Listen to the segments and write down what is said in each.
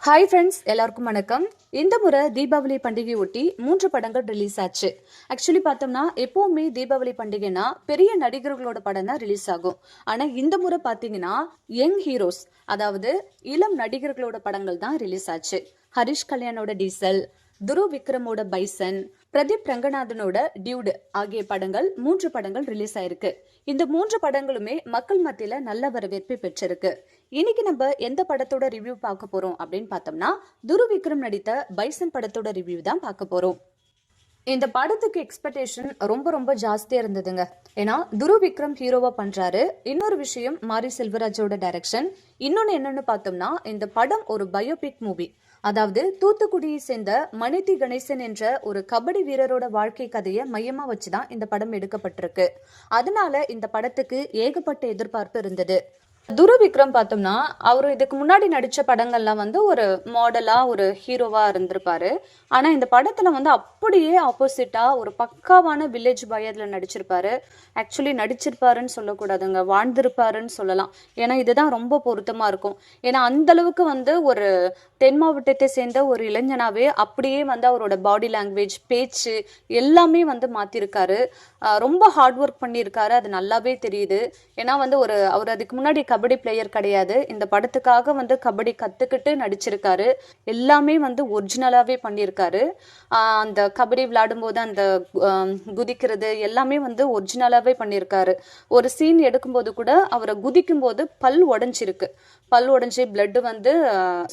Hi friends, எல்லாருக்கும் வணக்கம். இந்த முறை தீபாவளி பண்டிகை ஒட்டி 3 படங்கள் ரிலீஸ் ஆச்சு. ஆக்சுவலி பார்த்தோம்னா எப்பவுமே தீபாவளி பண்டிகைனா பெரிய நடிகர்களோட படம் தான் ரிலீஸ் ஆகும். ஆனா இந்த முறை பார்த்தீங்கன்னா யங் ஹீரோஸ், அதாவது இளம் நடிகர்களோட படங்கள் தான் ரிலீஸ் ஆச்சு. ஹரிஷ் கல்யாணோட டீசல், துருவ் விக்ரமோட பைசன், பிரதீப் ரங்கநாதனோட டியூட் ஆகிய படங்கள் 3 படங்கள் ரிலீஸ் ஆயிருக்கு. இந்த 3 படங்களுமே மக்கள் மத்தியில நல்ல வரவேற்பை பெற்றிருக்கு. இன்னைக்கு நம்ம எந்த படத்தோட ரிவ்யூ பார்க்க போறோம் அப்படின்னு பார்த்தோம்னா துருவ் விக்ரம் நடித்த பைசன் படத்தோட ரிவ்யூ தான் பார்க்க போறோம். இந்த படத்துக்கு எக்ஸ்பெக்டேஷன் ரொம்ப ரொம்ப ஜாஸ்தியா இருந்ததுங்க. ஏன்னா துருவ் விக்ரம் ஹீரோவா பண்றாரு. இன்னொரு விஷயம் மாரி செல்வராஜோட டைரக்ஷன். இன்னொன்னு என்னன்னு பார்த்தோம்னா இந்த படம் ஒரு பயோபிக் மூவி. அதாவது தூத்துக்குடியை சேர்ந்த மணிதி கணேசன் என்ற ஒரு கபடி வீரரோட வாழ்க்கை கதையை மையமா வச்சுதான் இந்த படம் எடுக்கப்பட்டிருக்கு. அதனால இந்த படத்துக்கு ஏகப்பட்ட எதிர்பார்ப்பு இருந்தது. துருவ் விக்ரம் பார்த்தோம்னா அவரு இதுக்கு முன்னாடி நடிச்ச படங்கள்லாம் ஒரு மாடலா ஒரு ஹீரோவா இருந்திருப்பாரு. ஆனா இந்த படத்துல அப்படியே ஆப்போசிட்டா ஒரு பக்காவான வில்லேஜ் பாய் அதுல நடிச்சிருப்பாரு. ஆக்சுவலி நடிச்சிருப்பாருன்னு சொல்லக்கூடாதுங்க, வாழ்ந்திருப்பாருன்னு சொல்லலாம். ஏன்னா இதுதான் ரொம்ப பொருத்தமா இருக்கும். ஏன்னா அந்த அளவுக்கு ஒரு தென் மாவட்டத்தை சேர்ந்த ஒரு இளைஞனாவே அப்படியே அவரோட பாடி லாங்குவேஜ், பேச்சு எல்லாமே மாத்திருக்காரு. ரொம்ப ஹார்ட் ஒர்க் பண்ணியிருக்காரு, அது நல்லாவே தெரியுது. ஏன்னா அவர் அதுக்கு முன்னாடி கபடி பிளேயர் கிடையாது. இந்த படத்துக்காக கபடி கத்துக்கிட்டு நடிச்சிருக்காரு. எல்லாமே ஒரிஜினலாவே பண்ணியிருக்காரு. அந்த கபடி விளையாடும் போது அந்த குதிக்கிறது எல்லாமே ஒரிஜினலாவே பண்ணியிருக்காரு. ஒரு சீன் எடுக்கும்போது கூட அவரை குதிக்கும் போது பல் உடைஞ்சிருக்கு. பல் உடைஞ்சி பிளட்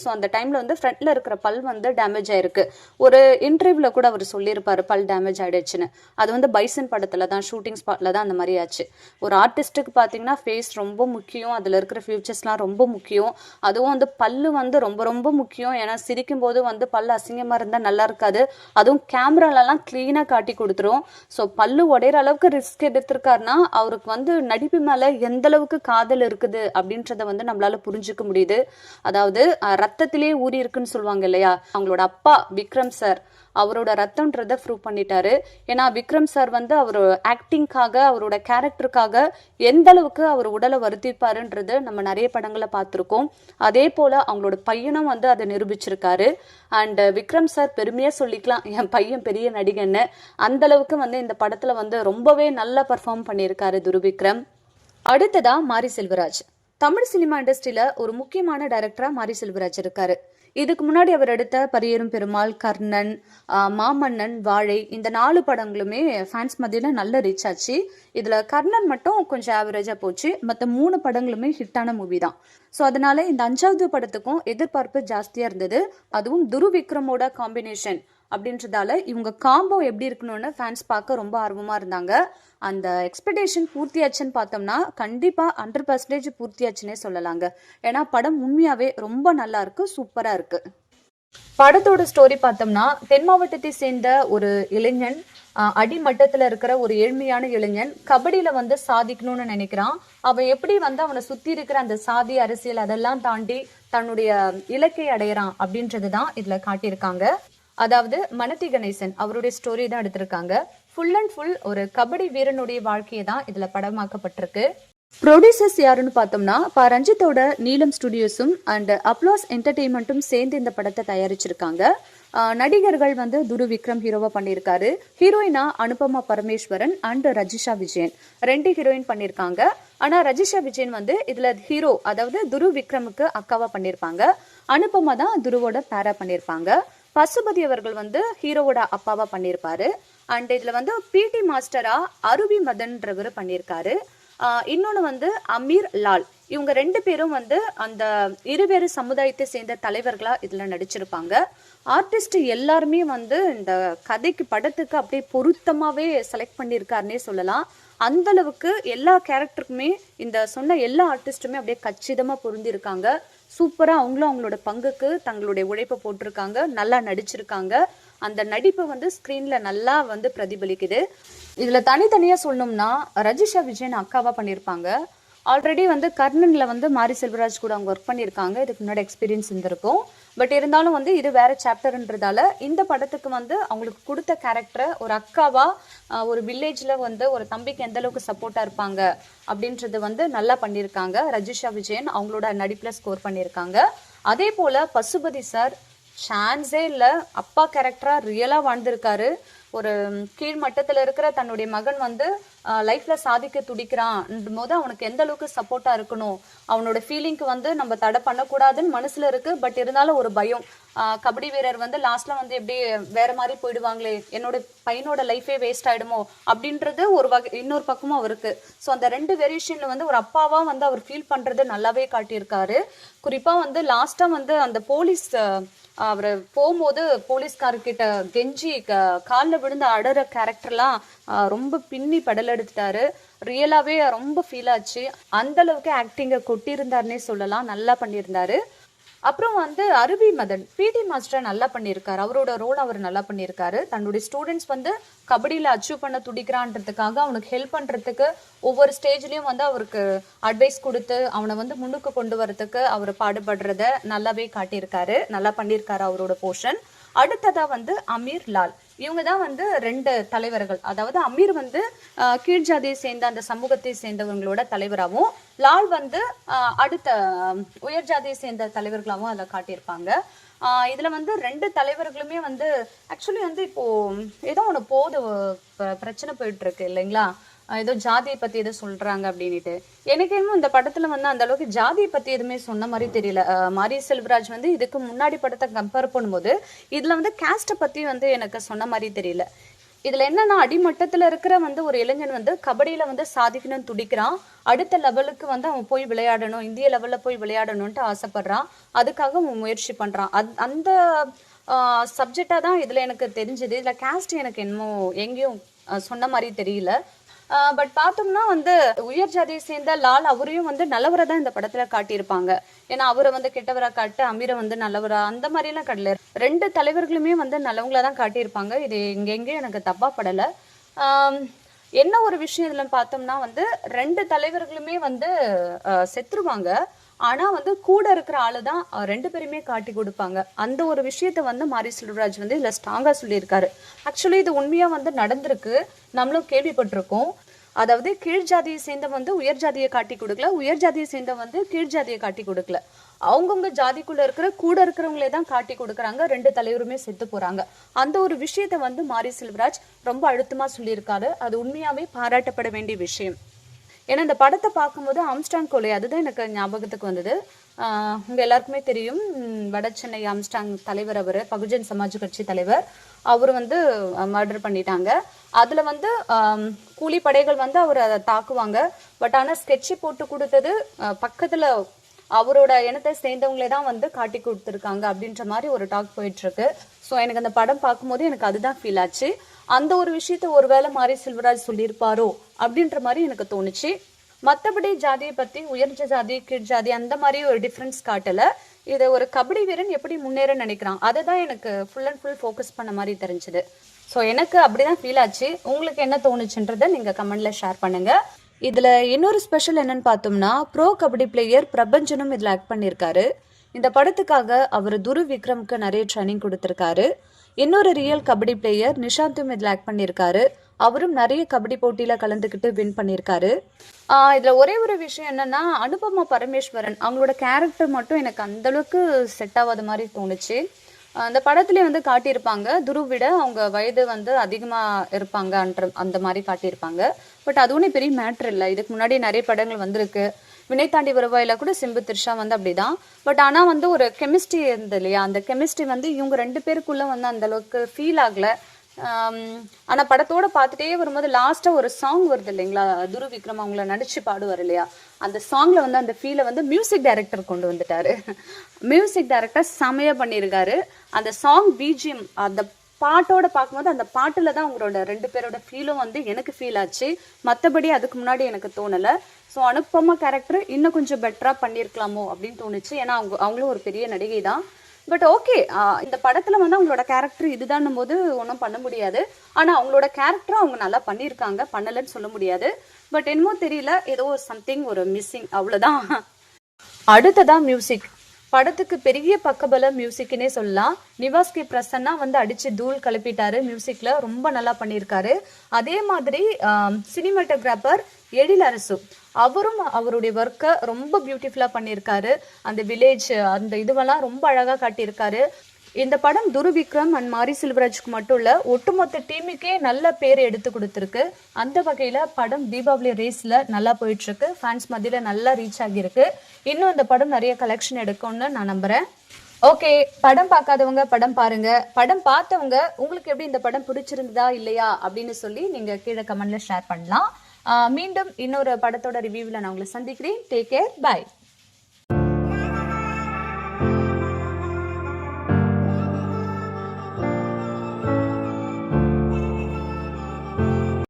ஸோ அந்த டைம்ல ஃப்ரண்ட்ல இருக்கிற பல் டேமேஜ் ஆயிருக்கு. ஒரு இன்டர்வியூல கூட அவர் சொல்லியிருப்பாரு பல் டேமேஜ் ஆயிடுச்சுன்னு. அது பைசன் படத்துல தான், ஷூட்டிங் ஸ்பாட்ல தான் அந்த மாதிரி ஆச்சு. ஒரு ஆர்டிஸ்டுக்கு பாத்தீங்கன்னா ஃபேஸ் ரொம்ப முக்கியம், அதுல இருக்கிற ஃபியூச்சர்ஸ்லாம் ரொம்ப முக்கியம். அதுவும் பல்லு ரொம்ப ரொம்ப முக்கியம். ஏன்னா சிரிக்கும் போது பல்லு அசிங்கமா இருந்தா நல்லா இருக்காது. அதுவும் கேமராலலாம் கிளீனா காட்டி கொடுத்துரும். ஸோ பல்லு உடையிற அளவுக்கு ரிஸ்க் எடுத்திருக்காருன்னா அவருக்கு நடிப்பு மேல எந்த அளவுக்கு காதல் இருக்குது அப்படின்றத நம்மளால புரிஞ்சுக்க முடியுது. அதாவது ரத்தத்திலே ஊறி இருக்குன்னு சொல்லுவாங்க இல்லையா, அவங்களோட அப்பா விக்ரம் சார் அவரோட ரத்தம்ன்றத ப்ரூவ் பண்ணிட்டாரு. ஏன்னா விக்ரம் சார் அவர் ஆக்டிங்காக, அவரோட கேரக்டருக்காக எந்த அளவுக்கு அவர் உடலை வருத்திப்பாருன்றது நம்ம நிறைய படங்களை பார்த்துருக்கோம். அதே போல அவங்களோட பையனும் அதை நிரூபிச்சிருக்காரு. அண்ட் விக்ரம் சார் பெருமையா சொல்லிக்கலாம், என் பையன் பெரிய நடிகன்னு. அந்த அளவுக்கு இந்த படத்துல ரொம்பவே நல்லா பர்ஃபார்ம் பண்ணியிருக்காரு துருவ் விக்ரம். அடுத்ததா மாரி செல்வராஜ். தமிழ் சினிமா இண்டஸ்ட்ரியில ஒரு முக்கியமான டைரக்டரா மாரி செல்வராஜ் இருக்காரு. இதுக்கு முன்னாடி அவர் எடுத்த பரியேறும் பெருமாள், கர்ணன், மாமன்னன், வாழை, இந்த 4 படங்களுமே ஃபேன்ஸ் மத்தியில நல்ல ரீச் ஆச்சு. இதுல கர்ணன் மட்டும் கொஞ்சம் ஆவரேஜா போச்சு. மற்ற 3 படங்களுமே ஹிட்டான மூவி தான். ஸோ அதனால இந்த 5வது படத்துக்கும் எதிர்பார்ப்பு ஜாஸ்தியா இருந்தது. அதுவும் துருவ் விக்ரமோட காம்பினேஷன் அப்படின்றதால இவங்க காம்போ எப்படி இருக்கணும்னு ஃபேன்ஸ் பார்க்க ரொம்ப ஆர்வமா இருந்தாங்க. அந்த எக்ஸ்பெக்டேஷன் பூர்த்தியாச்சுன்னு பார்த்தோம்னா கண்டிப்பா 100% பூர்த்தியாச்சுன்னே சொல்லலாங்க. ஏன்னா படம் உண்மையாவே ரொம்ப நல்லா இருக்கு, சூப்பரா இருக்கு. படத்தோட ஸ்டோரி பார்த்தோம்னா தென் மாவட்டத்தை சேர்ந்த ஒரு இளைஞன், அடிமட்டத்துல இருக்கிற ஒரு ஏழ்மையான இளைஞன் கபடியில சாதிக்கணும்னு நினைக்கிறான். அவன் எப்படி அவனை சுத்தி இருக்கிற அந்த சாதி, அரசியல் அதெல்லாம் தாண்டி தன்னுடைய இலக்கை அடையிறான் அப்படின்றதுதான் இதுல காட்டியிருக்காங்க. அதாவது மணிதி கணேசன் அவருடைய ஸ்டோரி தான் எடுத்திருக்காங்க. ஃபுல் அண்ட் ஃபுல் ஒரு கபடி வீரனுடைய வாழ்க்கையை தான் இதுல படமாக்கப்பட்டிருக்கு. ப்ரொடியூசர்ஸ் யாருன்னு பார்த்தோம்னா ரஞ்சித்தோட நீலம் ஸ்டுடியோஸும் அண்ட் அப்ளாஸ் என்டர்டெயின்மெண்ட்டும் சேர்ந்து இந்த படத்தை தயாரிச்சிருக்காங்க. நடிகர்கள் துருவ் விக்ரம் ஹீரோவா பண்ணியிருக்காரு. ஹீரோயினா அனுபமா பரமேஸ்வரன் அண்ட் ரஜிஷா விஜயன் 2 ஹீரோயின் பண்ணியிருக்காங்க. ஆனா ரஜிஷா விஜயன் இதுல ஹீரோ, அதாவது துருவ் விக்ரமுக்கு அக்காவா பண்ணியிருப்பாங்க. அனுபமா தான் துருவோட பேரா பண்ணியிருப்பாங்க. பசுபதி அவர்கள் ஹீரோவோட அப்பாவா பண்ணியிருப்பாரு. அண்ட் இதுல பிடி மாஸ்டரா அருவி மதன்றவர் பண்ணியிருக்காரு. இன்னொன்னு அமீர் லால். இவங்க 2 பேரும் அந்த இருவேறு சமுதாயத்தை சேர்ந்த தலைவர்களா இதுல நடிச்சிருப்பாங்க. ஆர்டிஸ்ட் எல்லாருமே இந்த கதைக்கு, படத்துக்கு அப்படியே பொருத்தமாவே செலக்ட் பண்ணியிருக்காருன்னே சொல்லலாம். அந்த அளவுக்கு எல்லா கேரக்டருக்குமே இந்த சொன்ன எல்லா ஆர்டிஸ்டுமே அப்படியே கச்சிதமா பொருந்திருக்காங்க. சூப்பரா அவங்களும் அவங்களோட பங்குக்கு தங்களுடைய உழைப்பை போட்டிருக்காங்க, நல்லா நடிச்சிருக்காங்க. அந்த நடிப்பு ஸ்கிரீன்ல நல்லா பிரதிபலிக்குது. இதுல தனித்தனியா சொல்லணும்னா ரஜிஷா விஜயன் அக்காவா பண்ணியிருப்பாங்க. ஆல்ரெடி கர்ணன்ல மாரி செல்வராஜ் கூட அவங்க ஒர்க் பண்ணியிருக்காங்க. இதுக்கு முன்னாடி எக்ஸ்பீரியன்ஸ் இருந்திருக்கும். பட் இருந்தாலும் இது வேற சாப்டர்ன்றதால இந்த படத்துக்கு அவங்களுக்கு கொடுத்த கேரக்டரை ஒரு அக்காவா, ஒரு வில்லேஜ்ல ஒரு தம்பிக்கு எந்த அளவுக்கு சப்போர்ட்டா இருப்பாங்க அப்படின்றது நல்லா பண்ணியிருக்காங்க. ரஜிஷா விஜயன் அவங்களோட நடிப்புல ஸ்கோர் பண்ணியிருக்காங்க. அதே போல பசுபதி சார் சான்ஸே இல்லை, அப்பா கேரக்டரா ரியலா வாழ்ந்திருக்காரு. ஒரு கீழ் மட்டத்துல இருக்கிற தன்னுடைய மகன் வந்து லைஃப்ல சாதிக்க துடிக்கிறான் போது அவனுக்கு எந்த அளவுக்கு சப்போர்ட்டா இருக்கணும், அவனோட ஃபீலிங்க்கு வந்து நம்ம தடை பண்ணக்கூடாதுன்னு மனசுல இருக்கு. பட் இருந்தாலும் ஒரு பயம், கபடி வீரர் வந்து லாஸ்ட்ல வந்து எப்படி வேற மாதிரி போயிடுவாங்களே, என்னோட பையனோட லைஃபே வேஸ்ட் ஆயிடுமோ அப்படின்றது ஒரு வகை, இன்னொரு பக்கமும் அவருக்கு. ஸோ அந்த ரெண்டு வேரியேஷன்ல வந்து ஒரு அப்பாவா வந்து அவர் ஃபீல் பண்றது நல்லாவே காட்டியிருக்காரு. குறிப்பா வந்து லாஸ்டா வந்து அந்த போலீஸ் அவர் போகும்போது போலீஸ்கார்கிட்ட கெஞ்சி காலில் விழுந்து அடற கேரக்டர்லாம் ரொம்ப பின்னி படல் எடுத்துட்டாரு. ரியலாவே ரொம்ப ஃபீல் ஆச்சு. அந்த அளவுக்கு ஆக்டிங்கை கொட்டியிருந்தாருன்னே சொல்லலாம், நல்லா பண்ணியிருந்தாரு. அப்புறம் வந்து அருவி மதன் பிடி மாஸ்டர் நல்லா பண்ணியிருக்காரு, அவரோட ரோல் அவர் நல்லா பண்ணியிருக்காரு. தன்னுடைய ஸ்டூடெண்ட்ஸ் வந்து கபடியில் அச்சீவ் பண்ண துடிக்கிறான்றதுக்காக அவனுக்கு ஹெல்ப் பண்ணுறதுக்கு ஒவ்வொரு ஸ்டேஜ்லேயும் வந்து அவருக்கு அட்வைஸ் கொடுத்து அவனை வந்து முன்னுக்கு கொண்டு வரதுக்கு அவர் பாடுபடுறத நல்லாவே காட்டியிருக்காரு, நல்லா பண்ணியிருக்காரு அவரோட போர்ஷன். அடுத்ததா வந்து அமீர் லால், இவங்க தான் வந்து ரெண்டு தலைவர்கள். அதாவது அமீர் வந்து கீழ் ஜாதியை சேர்ந்த அந்த சமூகத்தை சேர்ந்தவங்களோட தலைவராகவும், லால் வந்து அடுத்த உயர் ஜாதியை சேர்ந்த தலைவர்களாகவும் அதில் காட்டியிருப்பாங்க. இதுல வந்து ரெண்டு தலைவர்களுமே வந்து ஆக்சுவலி வந்து இப்போ ஏதோ ஒன்று பிரச்சனை போயிட்டு இருக்கு இல்லைங்களா, ஏதோ ஜாதியை பத்தி ஏதோ சொல்றாங்க அப்படின்ட்டு. எனக்கு என்னமோ இந்த படத்துல வந்து அந்த அளவுக்கு ஜாதியை பத்தி எதுவுமே சொன்ன மாதிரி தெரியல. மாரி செல்வராஜ் வந்து இதுக்கு முன்னாடி படத்தை கம்பேர் பண்ணும்போது இதுல வந்து கேஸ்ட பத்தி வந்து எனக்கு சொன்ன மாதிரி தெரியல. இதுல என்னன்னா, அடிமட்டத்துல இருக்கிற வந்து ஒரு இளைஞன் வந்து கபடியில வந்து சாதிக்கணும்னு துடிக்கிறான், அடுத்த லெவலுக்கு வந்து அவன் போய் விளையாடணும், இந்திய லெவல்ல போய் விளையாடணும்ட்டு ஆசைப்படுறான், அதுக்காக அவன் முயற்சி பண்றான். அந்த சப்ஜெக்டா தான் இதுல எனக்கு தெரிஞ்சது. இதுல கேஸ்ட் எனக்கு என்னமோ எங்கேயும் சொன்ன மாதிரி தெரியல. பட் பார்த்தோம்னா வந்து உயர் ஜாதியை சேர்ந்த லால் அவரையும் வந்து நல்லவரை தான் இந்த படத்துல காட்டியிருப்பாங்க. ஏன்னா அவரை வந்து கெட்டவரா காட்டு, அமீரை வந்து நல்லவரா அந்த மாதிரி எல்லாம் காட்டல. ரெண்டு தலைவர்களுமே வந்து நல்லவங்களா தான் காட்டியிருப்பாங்க. இது எங்கெங்கேயும் எனக்கு தப்பா படல. என்ன ஒரு விஷயம் இதுல பார்த்தோம்னா வந்து ரெண்டு தலைவர்களுமே வந்து செத்துருவாங்க, ஆனா வந்து கூட இருக்கிற ஆளுதான் ரெண்டு பேருமே காட்டி கொடுப்பாங்க. அந்த ஒரு விஷயத்த வந்து மாரி செல்வராஜ் வந்து இதுல ஸ்ட்ராங்கா சொல்லியிருக்காரு. ஆக்சுவலி இது உண்மையா வந்து நடந்திருக்கு, நம்மளும் கேள்விப்பட்டிருக்கோம். அதாவது கீழ் ஜாதியை சேர்ந்த வந்து உயர் ஜாதியை காட்டி கொடுக்கல, உயர் ஜாதியை சேர்ந்த வந்து கீழ் ஜாதியை காட்டி கொடுக்கல, அவங்கவுங்க ஜாதிக்குள்ள இருக்கிற கூட இருக்கிறவங்களே தான் காட்டி கொடுக்குறாங்க, ரெண்டு தலைவருமே செத்து போறாங்க. அந்த ஒரு விஷயத்த வந்து மாரி செல்வராஜ் ரொம்ப அழுத்தமா சொல்லியிருக்காரு. அது உண்மையாவே பாராட்டப்பட வேண்டிய விஷயம். ஏன்னா இந்த படத்தை பார்க்கும்போது ஆம்ஸ்டாங் கொலை அதுதான் எனக்கு ஞாபகத்துக்கு வந்தது. உங்க எல்லாருக்குமே தெரியும், வட சென்னை ஆம்ஸ்டாங் தலைவர், அவர் பகுஜன் சமாஜ் கட்சி தலைவர், அவர் வந்து மர்டர் பண்ணிட்டாங்க. அதுல வந்து கூலிப்படைகள் வந்து அவர் அதை தாக்குவாங்க. பட் ஆனா ஸ்கெட்சு போட்டு கொடுத்தது பக்கத்துல அவரோட இனத்தை சேர்ந்தவங்களே தான் வந்து காட்டி கொடுத்துருக்காங்க அப்படின்ற மாதிரி ஒரு டாக் போயிட்டு இருக்கு. ஸோ எனக்கு அந்த படம் பார்க்கும்போது எனக்கு அதுதான் ஃபீல் ஆச்சு. அந்த ஒரு விஷயத்த ஒருவேளை மாரி செல்வராஜ் சொல்லியிருப்பாரோ அப்படின்ற மாதிரி எனக்கு தோணுச்சு. மற்றபடி ஜாதியை பத்தி உயர் ஜாதி கீழ் ஜாதி அந்த மாதிரி ஒரு டிஃப்ரென்ஸ் காட்டல. இதை ஒரு கபடி வீரன் எப்படி முன்னேற நினைக்கிறான் அதை தான் எனக்கு ஃபுல் அண்ட் ஃபுல் ஃபோக்கஸ் பண்ண மாதிரி தெரிஞ்சுது. ஸோ எனக்கு அப்படிதான் ஃபீல் ஆச்சு. உங்களுக்கு என்ன தோணுச்சுன்றதை நீங்க கமெண்ட்ல ஷேர் பண்ணுங்க. இதுல இன்னொரு ஸ்பெஷல் என்னன்னு பார்த்தோம்னா, ப்ரோ கபடி பிளேயர் பிரபஞ்சனும் இதுல ஆக்ட் பண்ணியிருக்காரு. இந்த படத்துக்காக அவர் துரு விக்ரம்க்கு நிறைய ட்ரைனிங் கொடுத்துருக்காரு. இன்னொரு ரியல் கபடி பிளேயர் நிஷாந்தும் இதில் ஆக்ட் பண்ணியிருக்காரு. அவரும் நிறைய கபடி போட்டியில கலந்துக்கிட்டு வின் பண்ணியிருக்காரு. இதுல ஒரே ஒரு விஷயம் என்னன்னா, அனுபமா பரமேஸ்வரன் அவங்களோட கேரக்டர் மட்டும் எனக்கு அந்த அளவுக்கு செட் ஆகாத மாதிரி தோணுச்சு. அந்த படத்துலேயே வந்து காட்டியிருப்பாங்க, துருவிட அவங்க வயது வந்து அதிகமாக இருப்பாங்க அந்த மாதிரி காட்டியிருப்பாங்க. பட் அது ஒன்றும் பெரிய மேட்ரு இல்லை. இதுக்கு முன்னாடி நிறைய படங்கள் வந்திருக்கு. வினை தாண்டி வருவாயில கூட சிம்பு த்ரிஷா வந்து அப்படிதான். பட் ஆனால் வந்து ஒரு கெமிஸ்ட்ரி இருந்தது இல்லையா, அந்த கெமிஸ்ட்ரி வந்து இவங்க ரெண்டு பேருக்குள்ள வந்து அந்த அளவுக்கு ஃபீல் ஆகலை. ஆனால் படத்தோட பார்த்துட்டே வரும்போது லாஸ்ட்டாக ஒரு சாங் வருது இல்லைங்களா, துரு விக்ரம் அவங்கள நடிச்சு பாடுவார் இல்லையா, அந்த சாங்ல வந்து அந்த ஃபீலை வந்து மியூசிக் டைரக்டர் கொண்டு வந்துட்டாரு. மியூசிக் டைரக்டர் செமையா பண்ணியிருக்காரு. அந்த சாங் பிஜிஎம் அந்த பாட்டோட பார்க்கும்போது அந்த பாட்டுல தான் உங்களோட ரெண்டு பேரோட ஃபீலும் வந்து எனக்கு ஃபீல் ஆச்சு. மற்றபடி அதுக்கு முன்னாடி எனக்கு தோணலை. ஸோ அனுப்பமா கேரக்டர் இன்னும் கொஞ்சம் பெட்டரா பண்ணியிருக்கலாமோ அப்படின்னு தோணுச்சு. ஏன்னா அவங்களும் ஒரு பெரிய நடிகை தான். பட் ஓகே, இந்த படத்துல வந்து அவங்களோட கேரக்டர் இதுதான் போது ஒன்றும் பண்ண முடியாது. ஆனா அவங்களோட கேரக்டரும் அவங்க நல்லா பண்ணியிருக்காங்க, பண்ணலன்னு சொல்ல முடியாது. பட் என்னமோ தெரியல, ஏதோ சம்திங் ஒரு மிஸ்ஸிங், அவ்வளவுதான். அடுத்ததான் மியூசிக். படத்துக்கு பெரிய பக்கபல மியூசிக்னே சொல்லலாம். நிவாஸ் கே பிரசன்னா வந்து அடிச்சு தூள் கிளப்பிட்டாரு, மியூசிக்ல ரொம்ப நல்லா பண்ணியிருக்காரு. அதே மாதிரி சினிமாட்டோகிராஃபர் எழில் அரசு. அவரும் அவருடைய ஒர்க்கை ரொம்ப பியூட்டிஃபுல்லா பண்ணியிருக்காரு. அந்த வில்லேஜ் அந்த இதுவெல்லாம் ரொம்ப அழகா காட்டியிருக்காரு. இந்த படம் துரு விக்ரம் அண்ட் மாரி செல்வராஜுக்கு மட்டும் இல்ல, ஒட்டுமொத்த டீமுக்கே நல்ல பேர் எடுத்து கொடுத்துருக்கு. அந்த வகையில படம் தீபாவளி ரேஸ்ல நல்லா போயிட்டு இருக்கு. ஃபேன்ஸ் மத்தியில நல்லா ரீச் ஆகியிருக்கு. இன்னும் இந்த படம் நிறைய கலெக்ஷன் எடுக்கும்னு நான் நம்புறேன். ஓகே, படம் பார்க்காதவங்க படம் பாருங்க. படம் பார்த்தவங்க உங்களுக்கு எப்படி இந்த படம் பிடிச்சிருந்ததா இல்லையா அப்படின்னு சொல்லி நீங்க கீழே கமெண்ட்ல ஷேர் பண்ணலாம். மீண்டும் இன்னொரு படத்தோட ரிவ்யூவில் நான் உங்களை சந்திக்கிறேன். Take care, by.